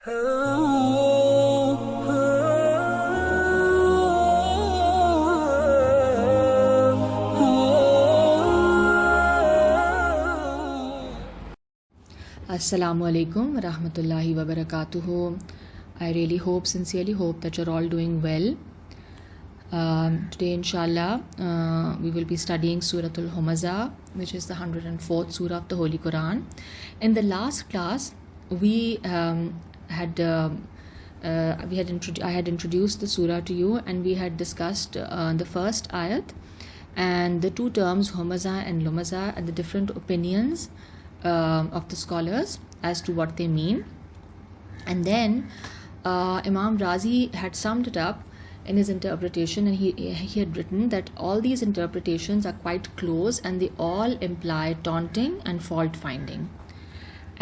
Assalamu alaikum wa rahmatullahi wa barakatuhu. I really sincerely hope that you're all doing well. Today, inshallah, we will be studying Surah Al-Humazah, which is the 104th Surah of the Holy Quran. In the last class, I had introduced the surah to you, and we had discussed the first ayat and the two terms Humazah and Lumazah and the different opinions of the scholars as to what they mean. And then Imam Razi had summed it up in his interpretation, and he had written that all these interpretations are quite close and they all imply taunting and fault finding.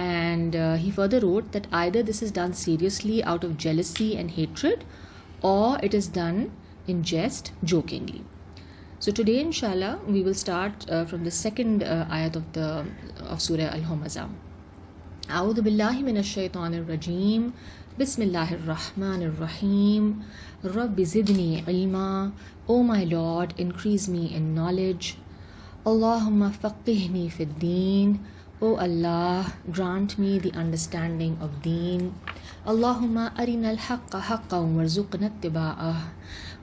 And he further wrote that either this is done seriously out of jealousy and hatred, or it is done in jest, jokingly. So today, inshallah, we will start from the second ayat of Surah Al-Humazah. A'udhu billahi minash shaitanir rajim. Bismillahir rahmanir rahim. Rabbi zidni ilma. O my Lord, increase me in knowledge. Allahumma faqihni fid deen. O Allah, grant me the understanding of deen. Allahumma arinal haqqa haqqan warzuqna ittiba'ah.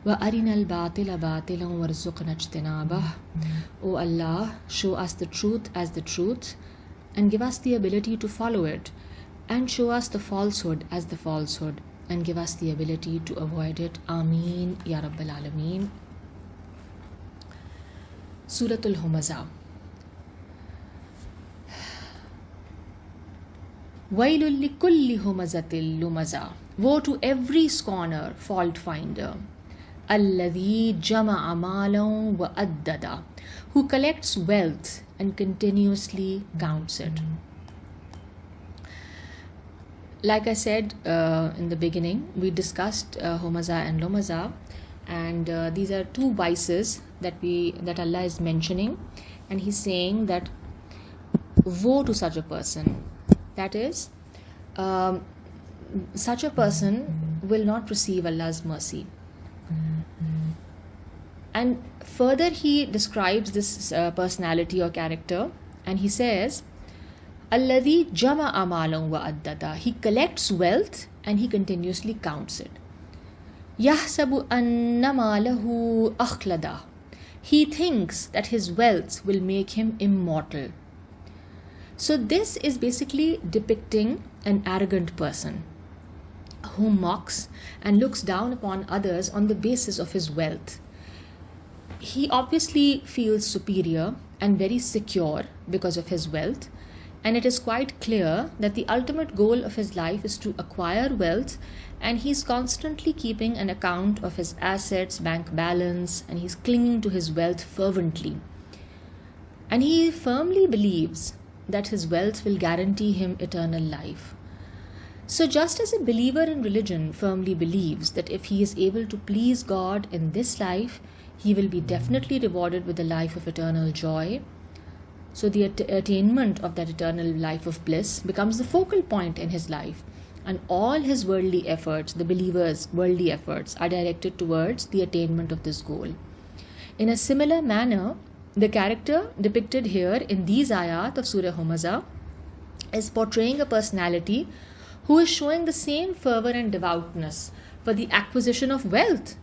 Wa arinal batila batilan warzuqna ijtinabah. O Allah, show us the truth as the truth and give us the ability to follow it, and show us the falsehood as the falsehood and give us the ability to avoid it. Ameen ya Rabbal Alameen. Surah Al-Humazah. Wailul likulli humazatil lumazah. Woe to every scorner, fault finder. Alladhi jama'a malan wa addada. Who collects wealth and continuously counts it. Like I said in the beginning, we discussed Humazah and Lumazah, and these are two vices that Allah is mentioning, and He's saying that woe to such a person. That is, such a person will not receive Allah's mercy. And further he describes this personality or character, and he says, Alladhi jama'a malan wa addada. He collects wealth and he continuously counts it. Yahsabu anna malahu akhlada. He thinks that his wealth will make him immortal. So this is basically depicting an arrogant person who mocks and looks down upon others on the basis of his wealth. He obviously feels superior and very secure because of his wealth, and it is quite clear that the ultimate goal of his life is to acquire wealth, and he's constantly keeping an account of his assets, bank balance, and he's clinging to his wealth fervently. And he firmly believes that his wealth will guarantee him eternal life. So just as a believer in religion firmly believes that if he is able to please God in this life, he will be definitely rewarded with a life of eternal joy, so the attainment of that eternal life of bliss becomes the focal point in his life, and all his worldly efforts, the believer's worldly efforts, are directed towards the attainment of this goal. In a similar manner, the character depicted here in these ayat of Surah Humazah is portraying a personality who is showing the same fervor and devoutness for the acquisition of wealth,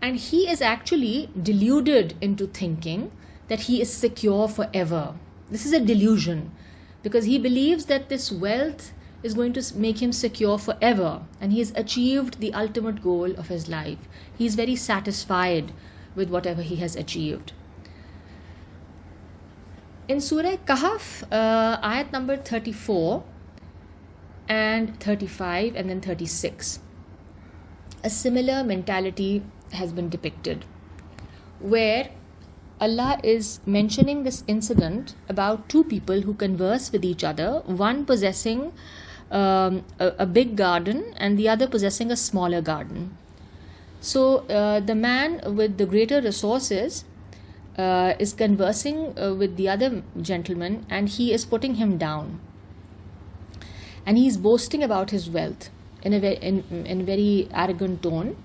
and he is actually deluded into thinking that he is secure forever. This is a delusion, because he believes that this wealth is going to make him secure forever, and he has achieved the ultimate goal of his life. He is very satisfied with whatever he has achieved. In Surah Kahf, ayat number 34 and 35 and then 36, a similar mentality has been depicted, where Allah is mentioning this incident about two people who converse with each other, one possessing a big garden and the other possessing a smaller garden. So the man with the greater resources is conversing with the other gentleman, and he is putting him down, and he is boasting about his wealth. in a very arrogant tone,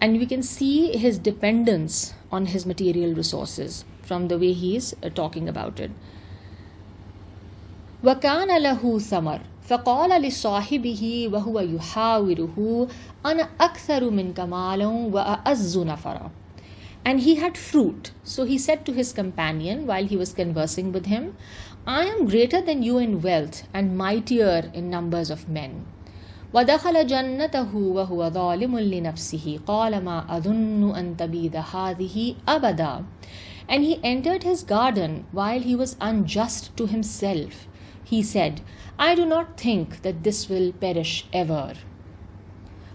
and we can see his dependence on his material resources from the way he is talking about it. وَكَانَ لَهُ ثَمَرٌ فَقَالَ لِصَاحِبِهِ وَهُوَ يُحَاوِرُهُ أَنَا أَكْثَرُ مِنْكَ مَالًا وَأَعَزُّ نَفَرًا. And he had fruit. So he said to his companion while he was conversing with him, I am greater than you in wealth and mightier in numbers of men. وَدَخَلَ جَنَّتَهُ وَهُوَ ظَالِمٌ لِنَفْسِهِ قَالَ مَا أَظُنُّ أَن تَبِيدَ هَذِهِ أَبَدًا. And he entered his garden while he was unjust to himself. He said, I do not think that this will perish ever.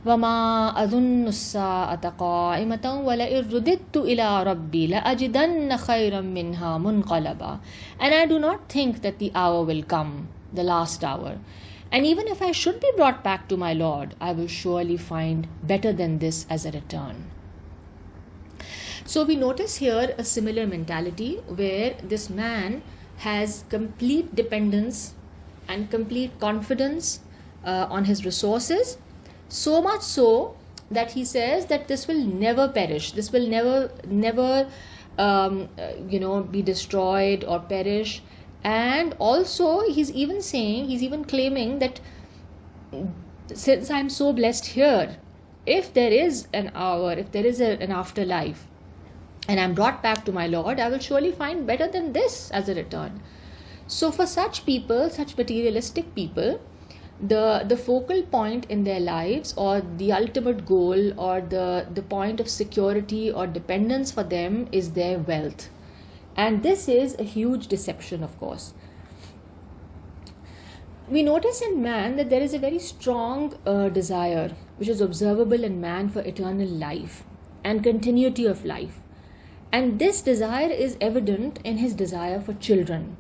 وَمَا أَظُنُّ السَّاعَةَ قَائِمَةً وَلَئِن رُدِدتُّ إِلَىٰ رَبِّي لَأَجِدَنَّ خَيْرًا مِنْهَا مُنْقَلَبًا. And I do not think that the hour will come, the last hour. And even if I should be brought back to my Lord, I will surely find better than this as a return. So we notice here a similar mentality where this man has complete dependence and complete confidence on his resources, so much so that he says that this will never perish, this will never be destroyed or perish. And also he's even claiming that since I'm so blessed here, if there is an hour, if there is an afterlife, and I'm brought back to my Lord, I will surely find better than this as a return. So for such people, such materialistic people, the focal point in their lives, or the ultimate goal, or the point of security or dependence for them is their wealth. And this is a huge deception, of course. We notice in man that there is a very strong desire which is observable in man for eternal life and continuity of life. And this desire is evident in his desire for children,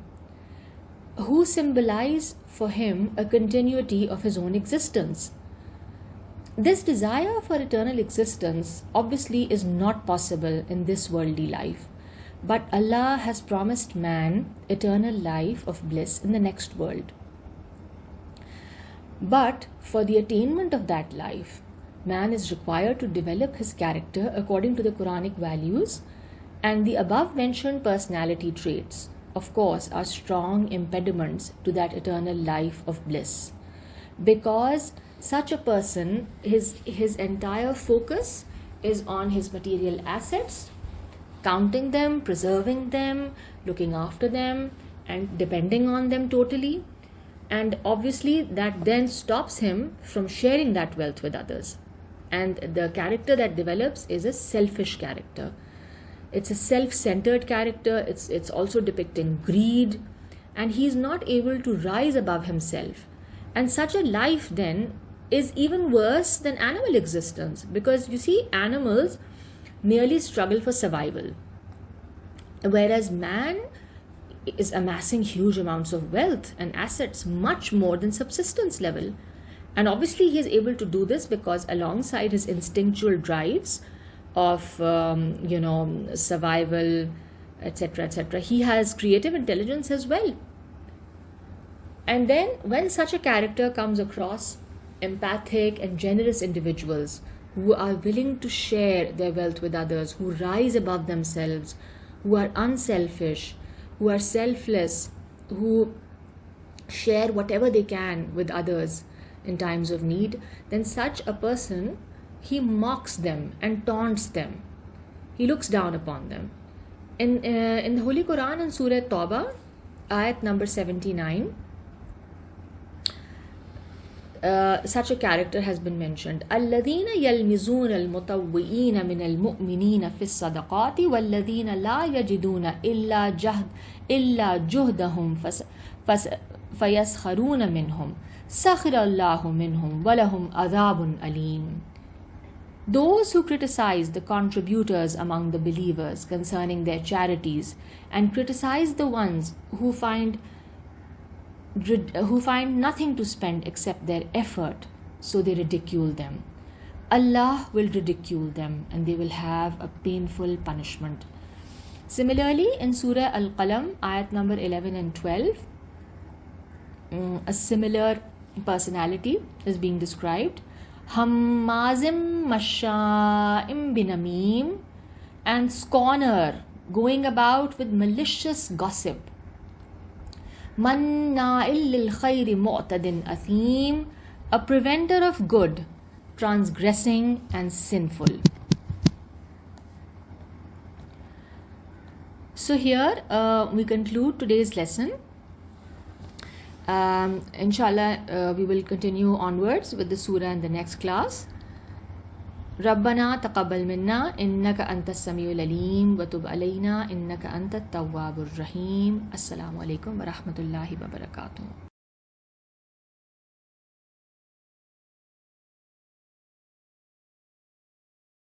who symbolize for him a continuity of his own existence. This desire for eternal existence obviously is not possible in this worldly life, but Allah has promised man eternal life of bliss in the next world. But for the attainment of that life, man is required to develop his character according to the Quranic values, and the above mentioned personality traits, of course, are strong impediments to that eternal life of bliss. Because such a person, his entire focus is on his material assets, counting them, preserving them, looking after them, and depending on them totally. And obviously that then stops him from sharing that wealth with others. And the character that develops is a selfish character. It's a self-centered character. It's also depicting greed, and he's not able to rise above himself. And such a life then is even worse than animal existence, because you see, animals merely struggle for survival, whereas man is amassing huge amounts of wealth and assets, much more than subsistence level. And obviously he is able to do this because alongside his instinctual drives of survival, etc., he has creative intelligence as well. And then when such a character comes across empathic and generous individuals who are willing to share their wealth with others, who rise above themselves, who are unselfish, who are selfless, who share whatever they can with others in times of need, then such a person, he mocks them and taunts them. He looks down upon them. In the Holy Quran, in Surah Tawbah, ayat number 79, such a character has been mentioned. الَّذِينَ يَلْمِزُونَ الْمُطَوِّئِينَ مِنَ الْمُؤْمِنِينَ فِي الصَّدَقَاتِ وَالَّذِينَ لَا يَجِدُونَ إِلَّا جُهْدَهُمْ فَيَسْخَرُونَ مِنْهُمْ سَخِرَ اللَّهُ مِنْهُمْ وَلَهُمْ عَذَابٌ أَلِيمٌ. Those who criticize the contributors among the believers concerning their charities, and criticize the ones who find nothing to spend except their effort, so they ridicule them. Allah will ridicule them, and they will have a painful punishment. Similarly, in Surah Al-Qalam, ayat number 11 and 12, a similar personality is being described. Hammazim masha'im binamim, and scorner, going about with malicious gossip. Manna'il lil khayri mu'tadin athim, a preventer of good, transgressing and sinful. So here we conclude today's lesson. Inshallah, we will continue onwards with the surah in the next class. ربنا تقبل منا إنك أنت السميع العليم وتب علينا إنك أنت التواب الرحيم. السلام عليكم ورحمة الله وبركاته.